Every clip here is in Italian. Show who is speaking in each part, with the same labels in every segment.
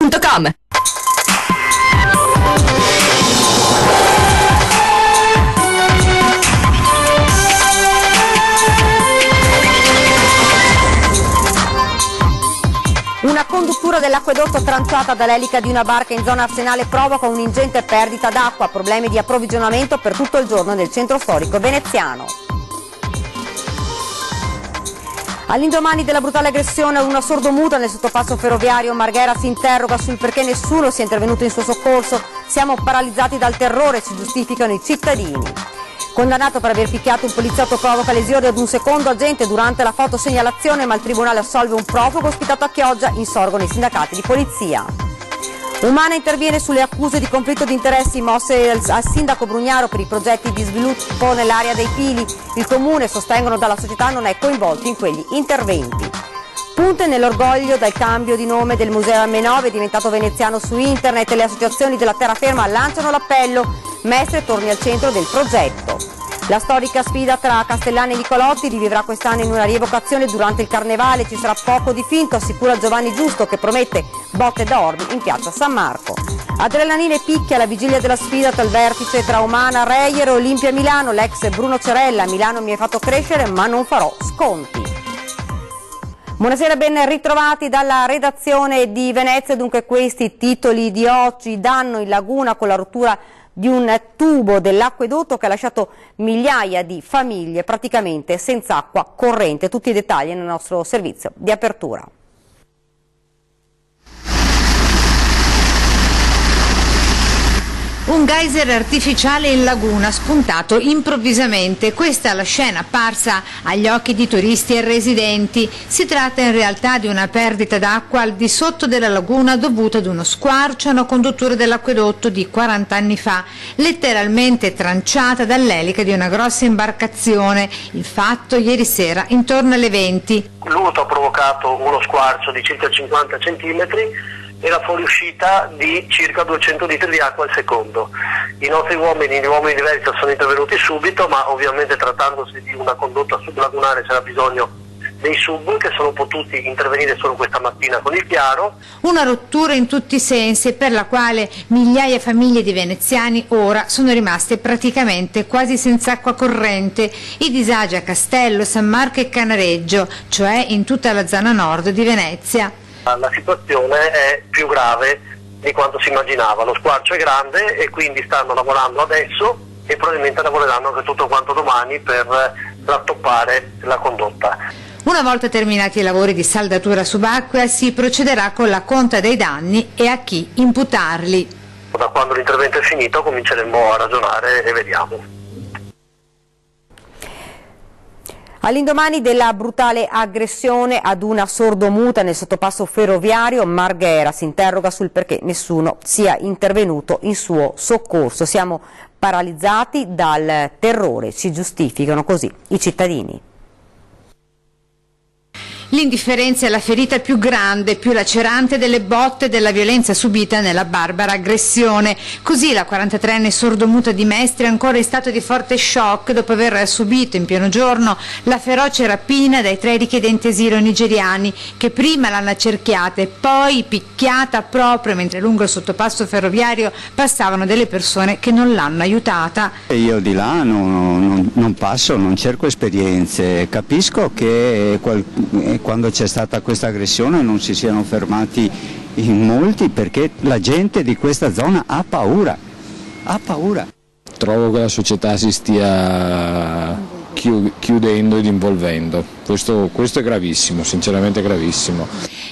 Speaker 1: www.radioticino.com.
Speaker 2: Una conduttura dell'acquedotto tranciata dall'elica di una barca in zona Arsenale provoca un'ingente perdita d'acqua, problemi di approvvigionamento per tutto il giorno nel centro storico veneziano. All'indomani della brutale aggressione a una sordomuta nel sottopasso ferroviario, Marghera si interroga sul perché nessuno sia intervenuto in suo soccorso. Siamo paralizzati dal terrore, si giustificano i cittadini. Condannato per aver picchiato un poliziotto provoca lesioni ad un secondo agente durante la fotosegnalazione, ma il tribunale assolve un profugo ospitato a Chioggia, insorgono i sindacati di polizia. Umana interviene sulle accuse di conflitto di interessi mosse al sindaco Brugnaro per i progetti di sviluppo nell'area dei Pili. Il comune, sostengono dalla società, non è coinvolto in quegli interventi. Punte nell'orgoglio dal cambio di nome del Museo M9, diventato veneziano su internet, e le associazioni della terraferma lanciano l'appello Mestre torni al centro del progetto. La storica sfida tra Castellani e Nicolotti rivivrà quest'anno in una rievocazione durante il Carnevale. Ci sarà poco di finto, assicura Giovanni Giusto, che promette botte d'orbi in piazza San Marco. Adrenalina e picchia alla vigilia della sfida tra il vertice tra Umana, Reyer e Olimpia Milano. L'ex Bruno Cerella: Milano mi ha fatto crescere ma non farò sconti. Buonasera, ben ritrovati dalla redazione di Venezia. Dunque questi titoli di oggi: danno in laguna con la rottura di un tubo dell'acquedotto che ha lasciato migliaia di famiglie praticamente senza acqua corrente. Tutti i dettagli nel nostro servizio di apertura.
Speaker 3: Un geyser artificiale in laguna spuntato improvvisamente. Questa è la scena apparsa agli occhi di turisti e residenti. Si tratta in realtà di una perdita d'acqua al di sotto della laguna dovuta ad uno squarcio a una conduttura dell'acquedotto di 40 anni fa, letteralmente tranciata dall'elica di una grossa imbarcazione. Il fatto ieri sera intorno alle 20.
Speaker 4: L'urto ha provocato uno squarcio di circa 50 centimetri e la fuoriuscita di circa 200 litri di acqua al secondo. I nostri uomini, gli uomini di Venezia, sono intervenuti subito, ma ovviamente trattandosi di una condotta sublagunare c'era bisogno dei sub, che sono potuti intervenire solo questa mattina con il piano.
Speaker 3: Una rottura in tutti i sensi, per la quale migliaia di famiglie di veneziani ora sono rimaste praticamente quasi senza acqua corrente. I disagi a Castello, San Marco e Canareggio, cioè in tutta la zona nord di Venezia.
Speaker 4: La situazione è più grave di quanto si immaginava. Lo squarcio è grande e quindi stanno lavorando adesso e probabilmente lavoreranno anche tutto quanto domani per rattoppare la condotta.
Speaker 3: Una volta terminati i lavori di saldatura subacquea si procederà con la conta dei danni e a chi imputarli.
Speaker 4: Da quando l'intervento è finito cominceremo a ragionare e vediamo.
Speaker 2: All'indomani della brutale aggressione ad una sordomuta nel sottopasso ferroviario, Marghera si interroga sul perché nessuno sia intervenuto in suo soccorso. Siamo paralizzati dal terrore, si giustificano così i cittadini.
Speaker 3: L'indifferenza è la ferita più grande, più lacerante delle botte e della violenza subita nella barbara aggressione. Così la 43enne sordomuta di Mestre è ancora in stato di forte shock dopo aver subito in pieno giorno la feroce rapina dai 3 richiedenti asilo nigeriani, che prima l'hanno accerchiata e poi picchiata proprio mentre lungo il sottopasso ferroviario passavano delle persone che non l'hanno aiutata.
Speaker 5: Io di là non passo, non cerco esperienze, capisco che quando c'è stata questa aggressione non si siano fermati in molti, perché la gente di questa zona ha paura,
Speaker 6: Trovo che la società si stia chiudendo ed involvendo, questo è gravissimo, sinceramente gravissimo.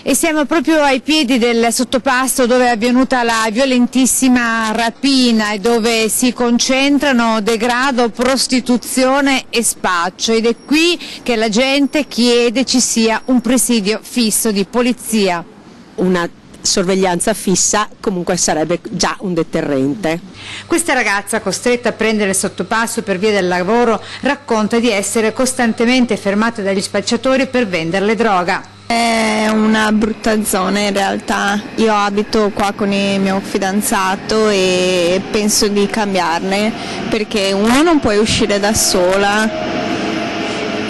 Speaker 3: E siamo proprio ai piedi del sottopasso dove è avvenuta la violentissima rapina e dove si concentrano degrado, prostituzione e spaccio, ed è qui che la gente chiede ci sia un presidio fisso di polizia.
Speaker 7: Una sorveglianza fissa comunque sarebbe già un deterrente.
Speaker 3: Questa ragazza, costretta a prendere il sottopasso per via del lavoro, racconta di essere costantemente fermata dagli spacciatori per venderle droga.
Speaker 8: È una brutta zona in realtà, io abito qua con il mio fidanzato e penso di cambiarne perché uno non puoi uscire da sola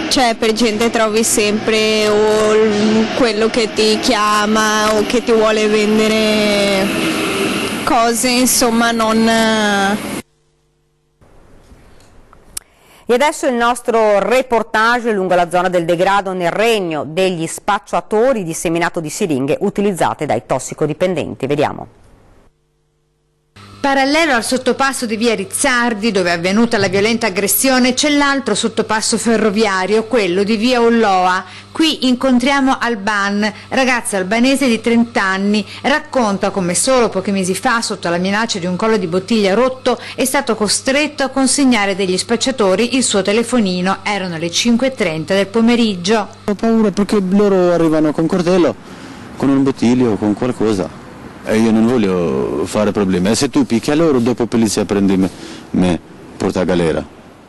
Speaker 8: cioè per gente trovi sempre o quello che ti chiama o che ti vuole vendere cose, insomma non...
Speaker 2: E adesso il nostro reportage lungo la zona del degrado nel regno degli spacciatori di seminato di siringhe utilizzate dai tossicodipendenti. Vediamo.
Speaker 3: Parallelo al sottopasso di via Rizzardi, dove è avvenuta la violenta aggressione, c'è l'altro sottopasso ferroviario, quello di via Ulloa. Qui incontriamo Alban, ragazza albanese di 30 anni, racconta come solo pochi mesi fa, sotto la minaccia di un collo di bottiglia rotto, è stato costretto a consegnare degli spacciatori il suo telefonino. Erano le 5:30 del pomeriggio.
Speaker 1: Ho paura perché loro arrivano con coltello, con un bottiglio, con qualcosa. E io non voglio fare problemi. E se tu picchia loro, dopo polizia prende me porta a galera.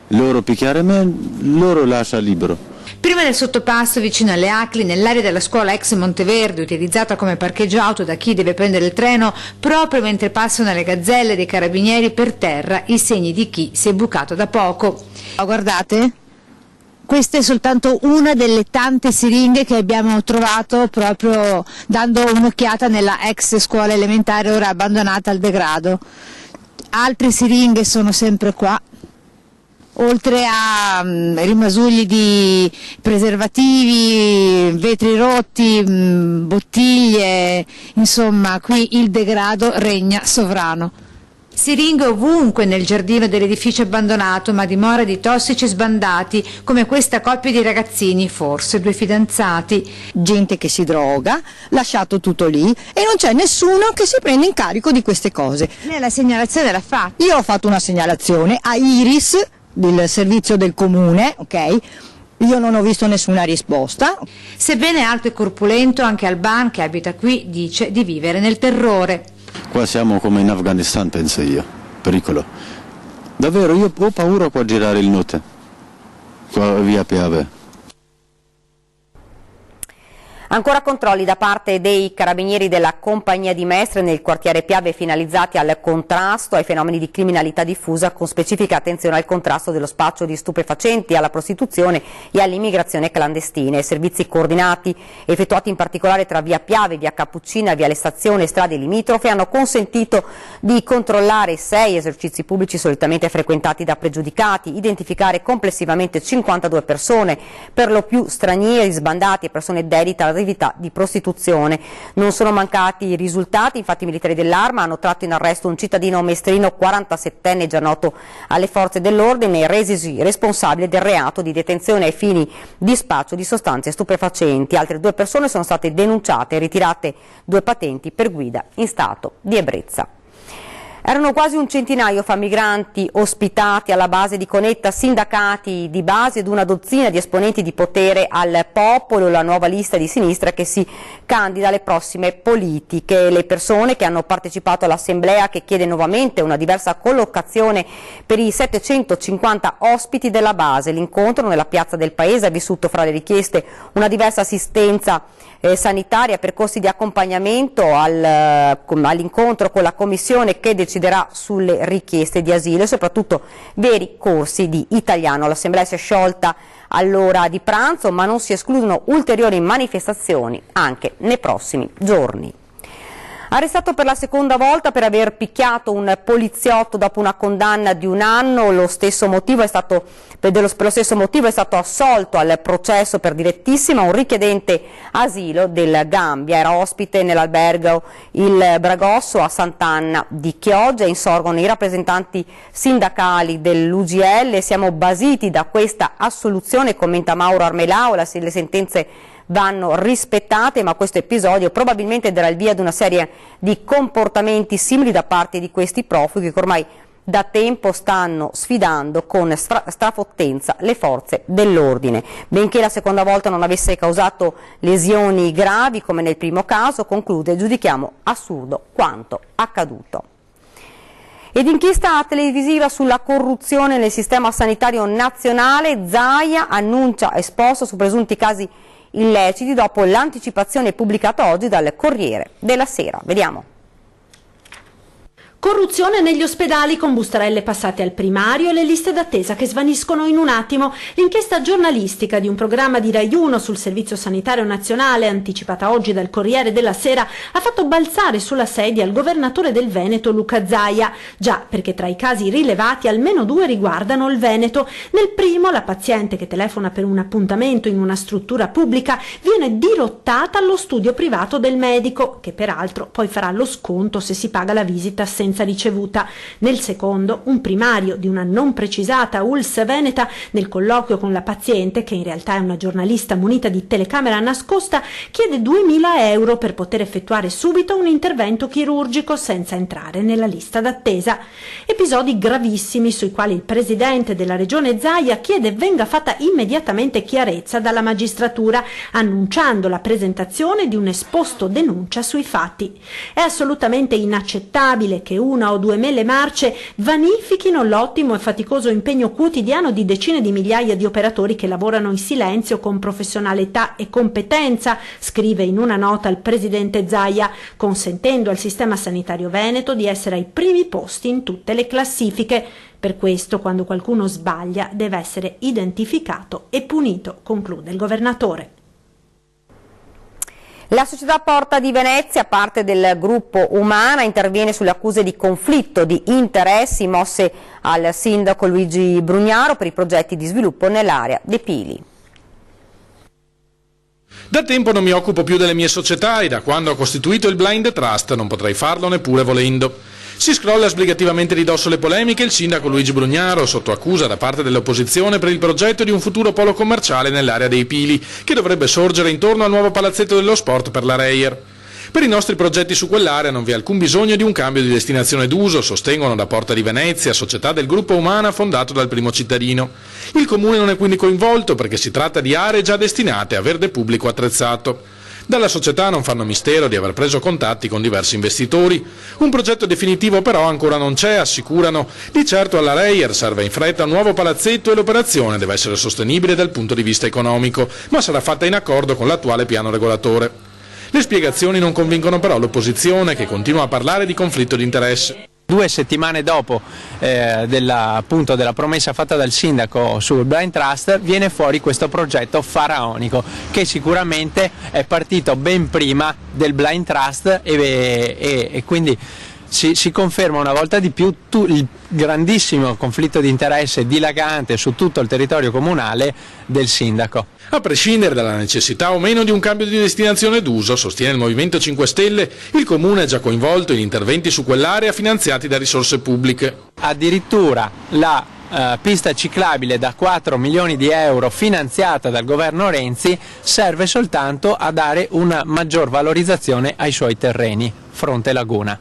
Speaker 1: Loro picchiare me, loro lascia libero.
Speaker 3: Prima del sottopasso, vicino alle Acli, nell'area della scuola ex Monteverde, utilizzata come parcheggio auto da chi deve prendere il treno, proprio mentre passano le gazzelle dei carabinieri, per terra i segni di chi si è bucato da poco.
Speaker 9: Guardate, questa è soltanto una delle tante siringhe che abbiamo trovato proprio dando un'occhiata nella ex scuola elementare ora abbandonata al degrado. Altre siringhe sono sempre qua, oltre a rimasugli di preservativi, vetri rotti, bottiglie, insomma qui il degrado regna sovrano.
Speaker 3: Siringhe ovunque nel giardino dell'edificio abbandonato, ma dimora di tossici sbandati, come questa coppia di ragazzini, forse 2 fidanzati.
Speaker 9: Gente che si droga, lasciato tutto lì e non c'è nessuno che si prende in carico di queste cose.
Speaker 3: Lei la segnalazione l'ha fatta?
Speaker 9: Io ho fatto una segnalazione a Iris, del servizio del comune, ok? Io non ho visto nessuna risposta.
Speaker 3: Sebbene alto e corpulento, anche Alban, che abita qui, dice di vivere nel terrore.
Speaker 1: Qua siamo come in Afghanistan, penso io. Pericolo. Davvero, io ho paura qua a girare il notte. Qua via Piave.
Speaker 2: Ancora controlli da parte dei carabinieri della compagnia di Mestre nel quartiere Piave finalizzati al contrasto ai fenomeni di criminalità diffusa, con specifica attenzione al contrasto dello spaccio di stupefacenti, alla prostituzione e all'immigrazione clandestina. Servizi coordinati effettuati in particolare tra via Piave, via Cappuccina, via Le Stazioni e strade limitrofe hanno consentito di controllare 6 esercizi pubblici solitamente frequentati da pregiudicati, identificare complessivamente 52 persone, per lo più stranieri, sbandati e persone dedite alla attività di prostituzione. Non sono mancati risultati, infatti i militari dell'Arma hanno tratto in arresto un cittadino mestrino 47enne già noto alle forze dell'ordine, resisi responsabile del reato di detenzione ai fini di spaccio di sostanze stupefacenti. Altre 2 persone sono state denunciate e ritirate 2 patenti per guida in stato di ebbrezza. Erano quasi un centinaio fra migranti ospitati alla base di Conetta, sindacati di base ed una dozzina di esponenti di potere al popolo, la nuova lista di sinistra che si candida alle prossime politiche. Le persone che hanno partecipato all'assemblea, che chiede nuovamente una diversa collocazione per i 750 ospiti della base. L'incontro nella piazza del paese ha vissuto fra le richieste una diversa assistenza sanitaria, percorsi di accompagnamento all'incontro con la commissione che deciderà sulle richieste di asilo e soprattutto veri corsi di italiano. L'assemblea si è sciolta all'ora di pranzo, ma non si escludono ulteriori manifestazioni anche nei prossimi giorni. Arrestato per la seconda volta per aver picchiato un poliziotto dopo una condanna di 1 anno, per lo stesso motivo è stato assolto al processo per direttissima un richiedente asilo del Gambia. Era ospite nell'albergo Il Bragosso a Sant'Anna di Chioggia. Insorgono i rappresentanti sindacali dell'UGL. Siamo basiti da questa assoluzione, commenta Mauro Armelao. Le sentenze vanno rispettate, ma questo episodio probabilmente darà il via ad una serie di comportamenti simili da parte di questi profughi che ormai da tempo stanno sfidando con strafottenza le forze dell'ordine. Benché la seconda volta non avesse causato lesioni gravi come nel primo caso, conclude, giudichiamo assurdo quanto accaduto. Ed inchiesta televisiva sulla corruzione nel sistema sanitario nazionale, Zaia annuncia esposto su presunti casi illeciti dopo l'anticipazione pubblicata oggi dal Corriere della Sera. Vediamo.
Speaker 10: Corruzione negli ospedali con bustarelle passate al primario e le liste d'attesa che svaniscono in un attimo. L'inchiesta giornalistica di un programma di Rai 1 sul Servizio Sanitario Nazionale, anticipata oggi dal Corriere della Sera, ha fatto balzare sulla sedia il governatore del Veneto Luca Zaia. Già, perché tra i casi rilevati almeno 2 riguardano il Veneto. Nel primo, la paziente che telefona per un appuntamento in una struttura pubblica viene dirottata allo studio privato del medico, che peraltro poi farà lo sconto se si paga la visita senza ricevuta. Nel secondo, un primario di una non precisata ULSS veneta, nel colloquio con la paziente, che in realtà è una giornalista munita di telecamera nascosta, chiede 2.000 euro per poter effettuare subito un intervento chirurgico senza entrare nella lista d'attesa. Episodi gravissimi sui quali il presidente della regione Zaia chiede venga fatta immediatamente chiarezza dalla magistratura, annunciando la presentazione di un esposto denuncia sui fatti. È assolutamente inaccettabile che 1 o 2 mele marce vanifichino l'ottimo e faticoso impegno quotidiano di decine di migliaia di operatori che lavorano in silenzio con professionalità e competenza, scrive in una nota il presidente Zaia, consentendo al sistema sanitario veneto di essere ai primi posti in tutte le classifiche. Per questo, quando qualcuno sbaglia, deve essere identificato e punito, conclude il governatore.
Speaker 2: La società Porta di Venezia, parte del gruppo Umana, interviene sulle accuse di conflitto di interessi mosse al sindaco Luigi Brugnaro per i progetti di sviluppo nell'area dei Pili.
Speaker 11: Da tempo non mi occupo più delle mie società e da quando ho costituito il Blind Trust non potrei farlo neppure volendo. Si scrolla sbrigativamente di dosso le polemiche il sindaco Luigi Brugnaro, sotto accusa da parte dell'opposizione per il progetto di un futuro polo commerciale nell'area dei Pili, che dovrebbe sorgere intorno al nuovo palazzetto dello sport per la Reyer. Per i nostri progetti su quell'area non vi è alcun bisogno di un cambio di destinazione d'uso, sostengono da Porta di Venezia, società del gruppo Umana fondato dal primo cittadino. Il comune non è quindi coinvolto perché si tratta di aree già destinate a verde pubblico attrezzato. Dalla società non fanno mistero di aver preso contatti con diversi investitori. Un progetto definitivo però ancora non c'è, assicurano. Di certo alla Reyer serve in fretta un nuovo palazzetto e l'operazione deve essere sostenibile dal punto di vista economico, ma sarà fatta in accordo con l'attuale piano regolatore. Le spiegazioni non convincono però l'opposizione, che continua a parlare di conflitto di interesse.
Speaker 12: 2 settimane dopo della promessa fatta dal sindaco sul Blind Trust viene fuori questo progetto faraonico che sicuramente è partito ben prima del Blind Trust e quindi si conferma una volta di più il grandissimo conflitto di interesse dilagante su tutto il territorio comunale del sindaco.
Speaker 11: A prescindere dalla necessità o meno di un cambio di destinazione d'uso, sostiene il Movimento 5 Stelle, il comune è già coinvolto in interventi su quell'area finanziati da risorse pubbliche.
Speaker 12: Addirittura la pista ciclabile da 4 milioni di euro finanziata dal governo Renzi serve soltanto a dare una maggior valorizzazione ai suoi terreni, fronte laguna.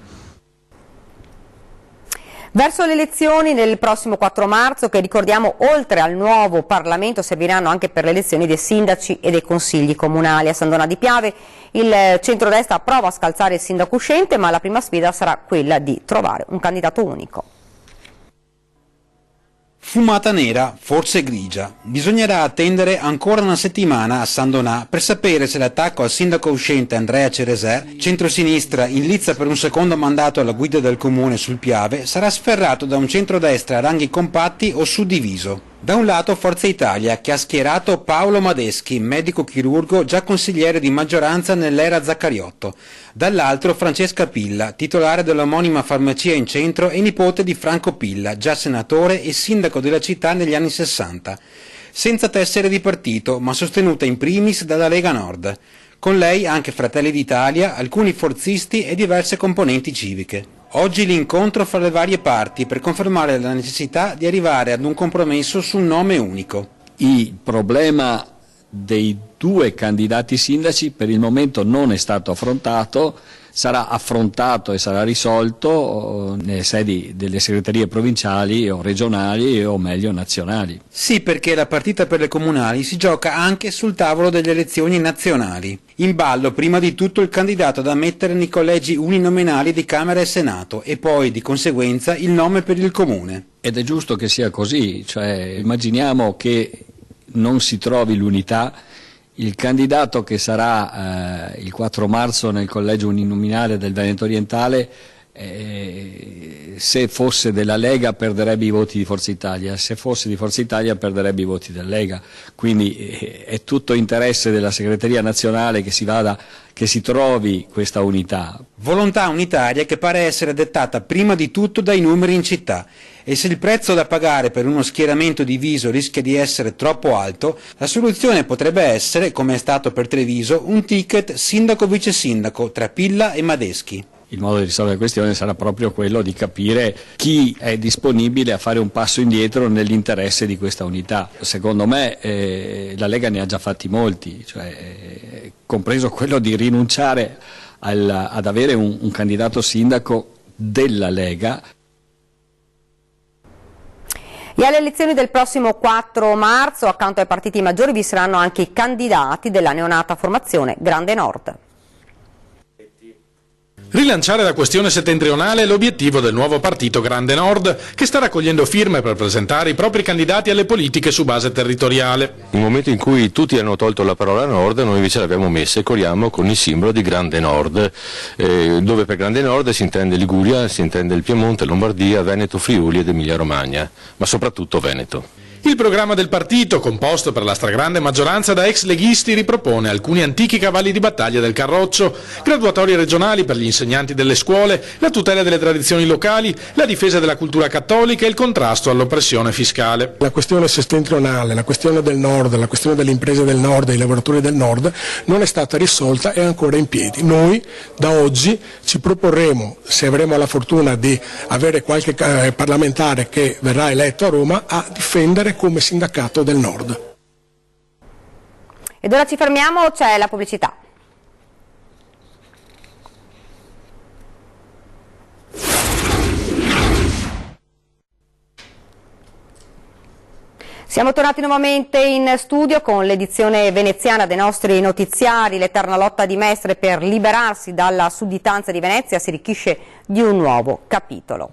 Speaker 2: Verso le elezioni del prossimo 4 marzo, che ricordiamo oltre al nuovo Parlamento serviranno anche per le elezioni dei sindaci e dei consigli comunali. A San Donà di Piave il centrodestra prova a scalzare il sindaco uscente, ma la prima sfida sarà quella di trovare un candidato unico.
Speaker 13: Fumata nera, forse grigia. Bisognerà attendere ancora una settimana a San Donà per sapere se l'attacco al sindaco uscente Andrea Cereser, centrosinistra in lizza per un secondo mandato alla guida del comune sul Piave, sarà sferrato da un centrodestra a ranghi compatti o suddiviso. Da un lato Forza Italia, che ha schierato Paolo Madeschi, medico chirurgo già consigliere di maggioranza nell'era Zaccariotto. Dall'altro Francesca Pilla, titolare dell'omonima farmacia in centro e nipote di Franco Pilla, già senatore e sindaco della città negli anni 60. Senza tessere di partito, ma sostenuta in primis dalla Lega Nord. Con lei anche Fratelli d'Italia, alcuni forzisti e diverse componenti civiche. Oggi l'incontro fra le varie parti per confermare la necessità di arrivare ad un compromesso su un nome unico.
Speaker 14: Il problema dei 2 candidati sindaci per il momento non è stato affrontato, sarà affrontato e sarà risolto nelle sedi delle segreterie provinciali o regionali o meglio nazionali.
Speaker 13: Sì, perché la partita per le comunali si gioca anche sul tavolo delle elezioni nazionali. In ballo prima di tutto il candidato da mettere nei collegi uninominali di Camera e Senato e poi di conseguenza il nome per il comune.
Speaker 14: Ed è giusto che sia così, cioè immaginiamo che non si trovi l'unità. Il candidato che sarà il 4 marzo nel collegio uninominale del Veneto Orientale Se fosse della Lega perderebbe i voti di Forza Italia, se fosse di Forza Italia perderebbe i voti della Lega, quindi è tutto interesse della segreteria nazionale che si trovi questa unità.
Speaker 13: Volontà unitaria che pare essere dettata prima di tutto dai numeri in città, e se il prezzo da pagare per uno schieramento diviso rischia di essere troppo alto, la soluzione potrebbe essere, come è stato per Treviso, un ticket sindaco-vice sindaco tra Pilla e Madeschi.
Speaker 14: Il modo di risolvere la questione sarà proprio quello di capire chi è disponibile a fare un passo indietro nell'interesse di questa unità. Secondo me la Lega ne ha già fatti molti, cioè, compreso quello di rinunciare ad avere un candidato sindaco della Lega.
Speaker 2: E alle elezioni del prossimo 4 marzo, accanto ai partiti maggiori, vi saranno anche i candidati della neonata formazione Grande Nord.
Speaker 11: Rilanciare la questione settentrionale è l'obiettivo del nuovo partito Grande Nord, che sta raccogliendo firme per presentare i propri candidati alle politiche su base territoriale.
Speaker 15: Nel momento in cui tutti hanno tolto la parola Nord, noi invece l'abbiamo messa e corriamo con il simbolo di Grande Nord, dove per Grande Nord si intende Liguria, si intende il Piemonte, Lombardia, Veneto, Friuli ed Emilia Romagna, ma soprattutto Veneto.
Speaker 11: Il programma del partito, composto per la stragrande maggioranza da ex leghisti, ripropone alcuni antichi cavalli di battaglia del Carroccio, graduatorie regionali per gli insegnanti delle scuole, la tutela delle tradizioni locali, la difesa della cultura cattolica e il contrasto all'oppressione fiscale.
Speaker 16: La questione settentrionale, la questione del Nord, la questione delle imprese del Nord, dei lavoratori del Nord non è stata risolta e è ancora in piedi. Noi da oggi ci proporremo, se avremo la fortuna di avere qualche parlamentare che verrà eletto a Roma, a difendere come sindacato del Nord.
Speaker 2: Ed ora ci fermiamo, c'è la pubblicità. Siamo tornati nuovamente in studio con l'edizione veneziana dei nostri notiziari. L'eterna lotta di Mestre per liberarsi dalla sudditanza di Venezia si arricchisce di un nuovo capitolo.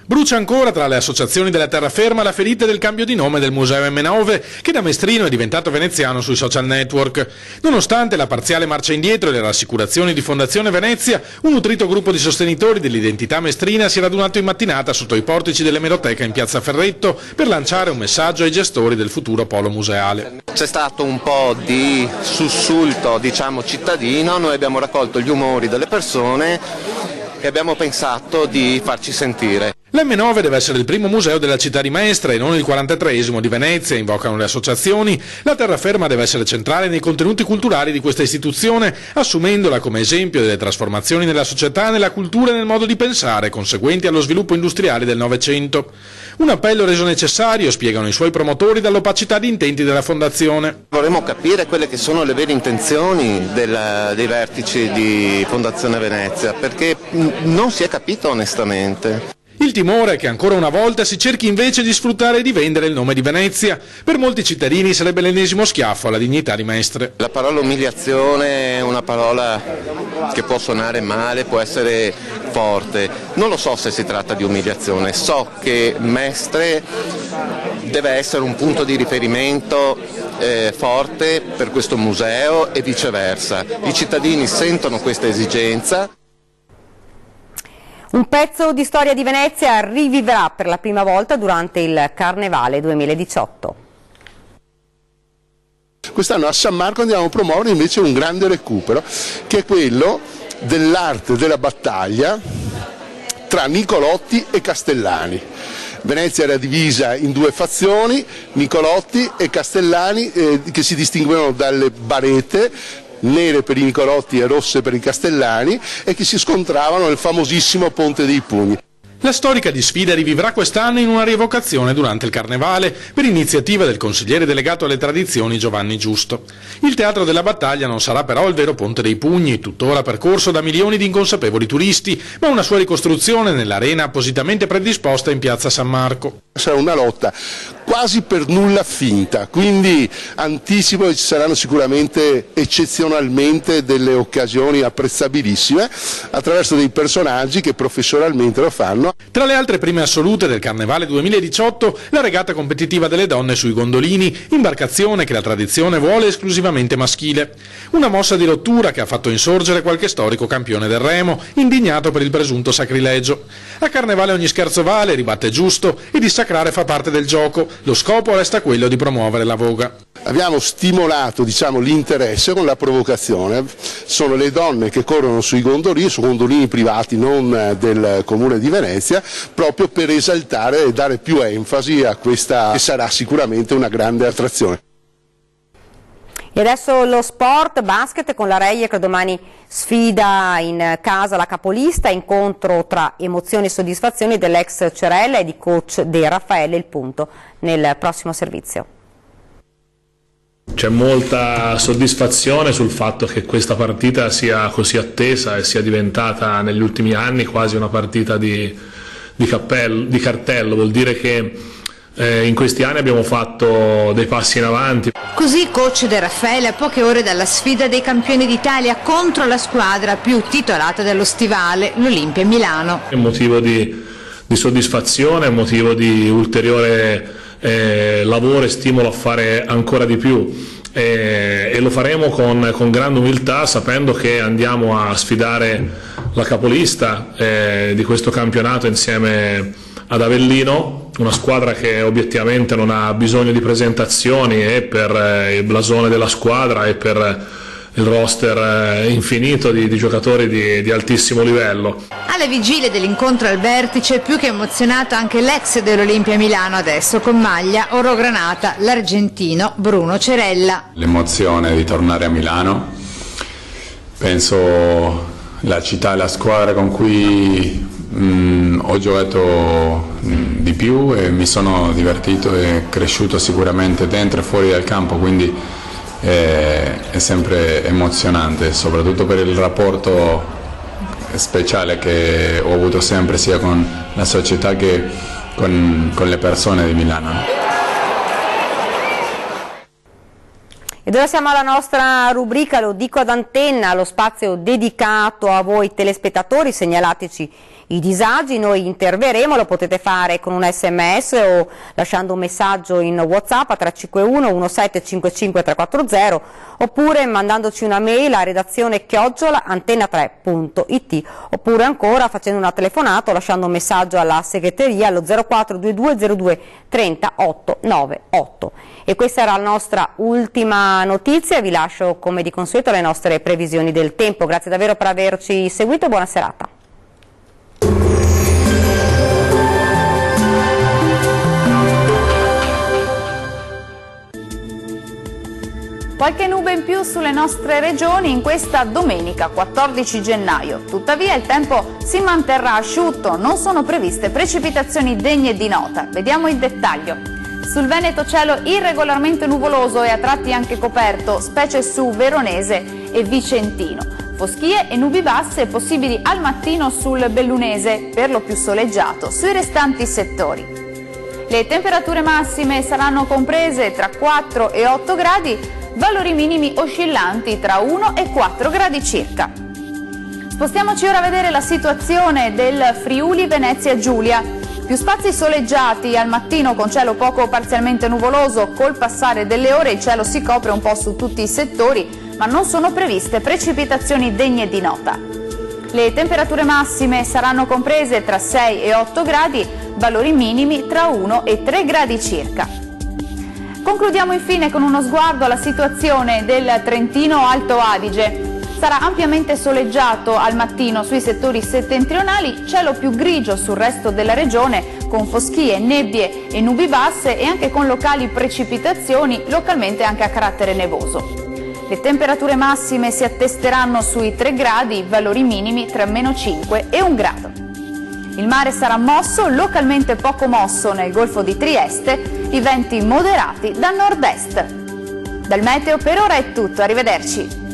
Speaker 11: Brucia ancora tra le associazioni della terraferma la ferita del cambio di nome del Museo M9, che da mestrino è diventato veneziano sui social network. Nonostante la parziale marcia indietro e le rassicurazioni di Fondazione Venezia, un nutrito gruppo di sostenitori dell'identità mestrina si è radunato in mattinata sotto i portici dell'emeroteca in piazza Ferretto per lanciare un messaggio ai gestori del futuro polo museale.
Speaker 17: C'è stato un po' di sussulto, diciamo, cittadino, noi abbiamo raccolto gli umori delle persone e abbiamo pensato di farci sentire.
Speaker 11: L'M9 deve essere il primo museo della città di Mestre e non il 43esimo di Venezia, invocano le associazioni. La terraferma deve essere centrale nei contenuti culturali di questa istituzione, assumendola come esempio delle trasformazioni nella società, nella cultura e nel modo di pensare, conseguenti allo sviluppo industriale del Novecento. Un appello reso necessario, spiegano i suoi promotori, dall'opacità di intenti della Fondazione.
Speaker 17: Vorremmo capire quelle che sono le vere intenzioni dei vertici di Fondazione Venezia, perché non si è capito onestamente.
Speaker 11: Il timore è che ancora una volta si cerchi invece di sfruttare e di vendere il nome di Venezia. Per molti cittadini sarebbe l'ennesimo schiaffo alla dignità di Mestre.
Speaker 17: La parola umiliazione è una parola che può suonare male, può essere forte. Non lo so se si tratta di umiliazione, so che Mestre deve essere un punto di riferimento forte per questo museo e viceversa. I cittadini sentono questa esigenza.
Speaker 2: Un pezzo di storia di Venezia rivivrà per la prima volta durante il Carnevale 2018.
Speaker 18: Quest'anno a San Marco andiamo a promuovere invece un grande recupero, che è quello dell'arte della battaglia tra Nicolotti e Castellani. Venezia era divisa in due fazioni, Nicolotti e Castellani, che si distinguevano dalle barete, nere per i Nicolotti e rosse per i Castellani, e che si scontravano nel famosissimo Ponte dei Pugni.
Speaker 11: La storica di sfida rivivrà quest'anno in una rievocazione durante il Carnevale, per iniziativa del consigliere delegato alle tradizioni Giovanni Giusto. Il Teatro della Battaglia non sarà però il vero Ponte dei Pugni, tuttora percorso da milioni di inconsapevoli turisti, ma una sua ricostruzione nell'arena appositamente predisposta in piazza San Marco.
Speaker 18: Sarà una lotta quasi per nulla finta, quindi anticipo che ci saranno sicuramente eccezionalmente delle occasioni apprezzabilissime attraverso dei personaggi che professionalmente lo fanno 2021.
Speaker 11: Tra le altre prime assolute del Carnevale 2018, la regata competitiva delle donne sui gondolini, imbarcazione che la tradizione vuole esclusivamente maschile. Una mossa di rottura che ha fatto insorgere qualche storico campione del remo, indignato per il presunto sacrilegio. A Carnevale ogni scherzo vale, ribatte giusto, e dissacrare fa parte del gioco. Lo scopo resta quello di promuovere la voga.
Speaker 18: Abbiamo stimolato, l'interesse con la provocazione. Sono le donne che corrono su gondolini privati, non del Comune di Venezia, proprio per esaltare e dare più enfasi a questa che sarà sicuramente una grande attrazione.
Speaker 2: E adesso lo sport, basket con la Reie che domani sfida in casa la capolista, incontro tra emozioni e soddisfazioni dell'ex Cerella e di coach De Raffaele, il punto nel prossimo servizio.
Speaker 19: C'è molta soddisfazione sul fatto che questa partita sia così attesa e sia diventata negli ultimi anni quasi una partita di cartello, vuol dire che in questi anni abbiamo fatto dei passi in avanti.
Speaker 3: Così coach De Raffaele a poche ore dalla sfida dei campioni d'Italia contro la squadra più titolata dello stivale, l'Olimpia Milano.
Speaker 19: È un motivo di soddisfazione, è un motivo di ulteriore lavoro e stimolo a fare ancora di più e lo faremo con grande umiltà, sapendo che andiamo a sfidare la capolista di questo campionato insieme ad Avellino, una squadra che obiettivamente non ha bisogno di presentazioni, e per il blasone della squadra e per il roster infinito di giocatori di altissimo livello.
Speaker 3: Alla vigilia dell'incontro al vertice, più che emozionato anche l'ex dell'Olimpia Milano, adesso con maglia oro-granata, l'argentino Bruno Cerella.
Speaker 20: L'emozione di tornare a Milano, penso la città e la squadra con cui ho giocato di più e mi sono divertito e cresciuto sicuramente dentro e fuori dal campo, quindi è sempre emozionante, soprattutto per il rapporto speciale che ho avuto sempre sia con la società che con le persone di Milano.
Speaker 2: Ed ora siamo alla nostra rubrica Lo dico ad antenna, lo spazio dedicato a voi telespettatori. Segnalateci i disagi, noi interverremo, lo potete fare con un sms o lasciando un messaggio in WhatsApp a 351 1755 340 oppure mandandoci una mail a redazione@antena3.it oppure ancora facendo una telefonata o lasciando un messaggio alla segreteria allo 0422 02 30 898. E questa era la nostra ultima notizia, vi lascio come di consueto le nostre previsioni del tempo. Grazie davvero per averci seguito e buona serata.
Speaker 21: Qualche nube in più sulle nostre regioni in questa domenica 14 gennaio, tuttavia il tempo si manterrà asciutto, non sono previste precipitazioni degne di nota. Vediamo il dettaglio. Sul Veneto cielo irregolarmente nuvoloso e a tratti anche coperto, specie su Veronese e Vicentino. Foschie e nubi basse possibili al mattino sul Bellunese, per lo più soleggiato sui restanti settori. Le temperature massime saranno comprese tra 4 e 8 gradi, valori minimi oscillanti tra 1 e 4 gradi circa. Spostiamoci ora a vedere la situazione del Friuli Venezia Giulia. Più spazi soleggiati al mattino con cielo poco o parzialmente nuvoloso, col passare delle ore il cielo si copre un po' su tutti i settori, ma non sono previste precipitazioni degne di nota. Le temperature massime saranno comprese tra 6 e 8 gradi, valori minimi tra 1 e 3 gradi circa. Concludiamo infine con uno sguardo alla situazione del Trentino Alto Adige. Sarà ampiamente soleggiato al mattino sui settori settentrionali, cielo più grigio sul resto della regione, con foschie, nebbie e nubi basse e anche con locali precipitazioni, localmente anche a carattere nevoso. Le temperature massime si attesteranno sui 3 gradi, valori minimi tra -5 e 1 grado. Il mare sarà mosso, localmente poco mosso nel Golfo di Trieste, i venti moderati da nord-est. Dal meteo per ora è tutto, arrivederci.